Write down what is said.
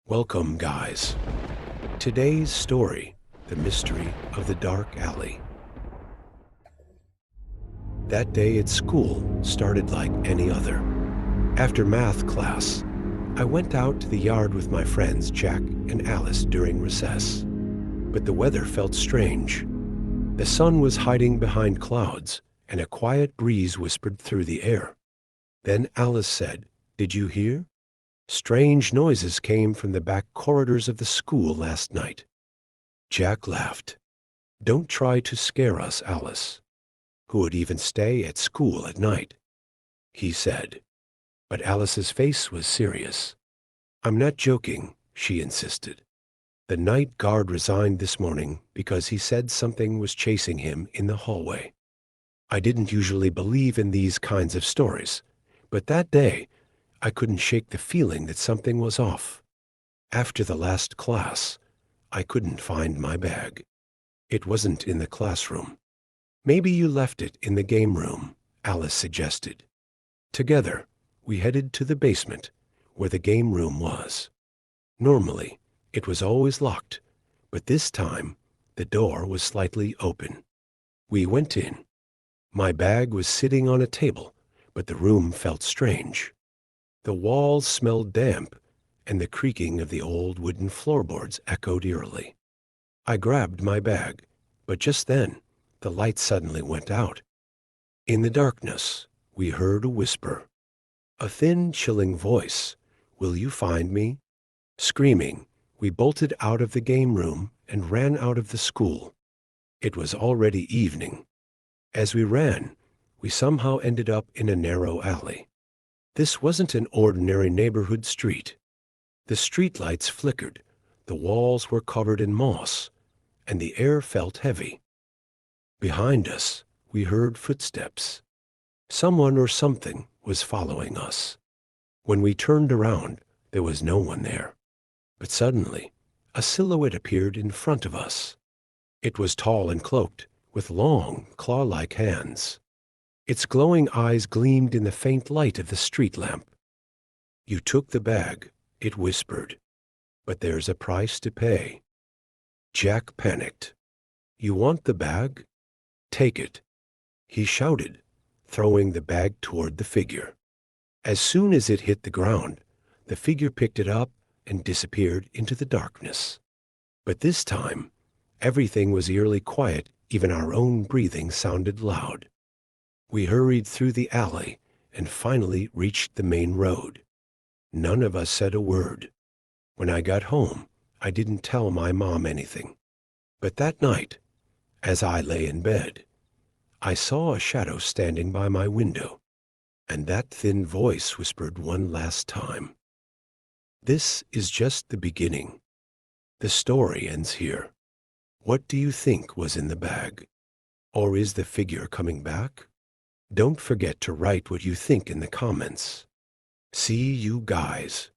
Welcome, guys. Today's story, The Mystery of the Dark Alley. That day at school started like any other. After math class, I went out to the yard with my friends Jack and Alice during recess. But the weather felt strange. The sun was hiding behind clouds, and a quiet breeze whispered through the air. Then Alice said, "Did you hear? Strange noises came from the back corridors of the school last night." Jack laughed. "Don't try to scare us, Alice. Who would even stay at school at night?" he said. But Alice's face was serious. "I'm not joking," she insisted. "The night guard resigned this morning because he said something was chasing him in the hallway." I didn't usually believe in these kinds of stories, but that day I couldn't shake the feeling that something was off. After the last class, I couldn't find my bag. It wasn't in the classroom. "Maybe you left it in the game room," Alice suggested. Together, we headed to the basement, where the game room was. Normally, it was always locked, but this time, the door was slightly open. We went in. My bag was sitting on a table, but the room felt strange. The walls smelled damp, and the creaking of the old wooden floorboards echoed eerily. I grabbed my bag, but just then, the light suddenly went out. In the darkness, we heard a whisper. A thin, chilling voice. "Will you find me?" Screaming, we bolted out of the game room and ran out of the school. It was already evening. As we ran, we somehow ended up in a narrow alley. This wasn't an ordinary neighborhood street. The streetlights flickered, the walls were covered in moss, and the air felt heavy. Behind us, we heard footsteps. Someone or something was following us. When we turned around, there was no one there. But suddenly, a silhouette appeared in front of us. It was tall and cloaked, with long, claw-like hands. Its glowing eyes gleamed in the faint light of the street lamp. "You took the bag," it whispered, "but there's a price to pay." Jack panicked. "You want the bag? Take it," he shouted, throwing the bag toward the figure. As soon as it hit the ground, the figure picked it up and disappeared into the darkness. But this time, everything was eerily quiet, even our own breathing sounded loud. We hurried through the alley and finally reached the main road. None of us said a word. When I got home, I didn't tell my mom anything. But that night, as I lay in bed, I saw a shadow standing by my window, and that thin voice whispered one last time. This is just the beginning. The story ends here. What do you think was in the bag? Or is the figure coming back? Don't forget to write what you think in the comments. See you guys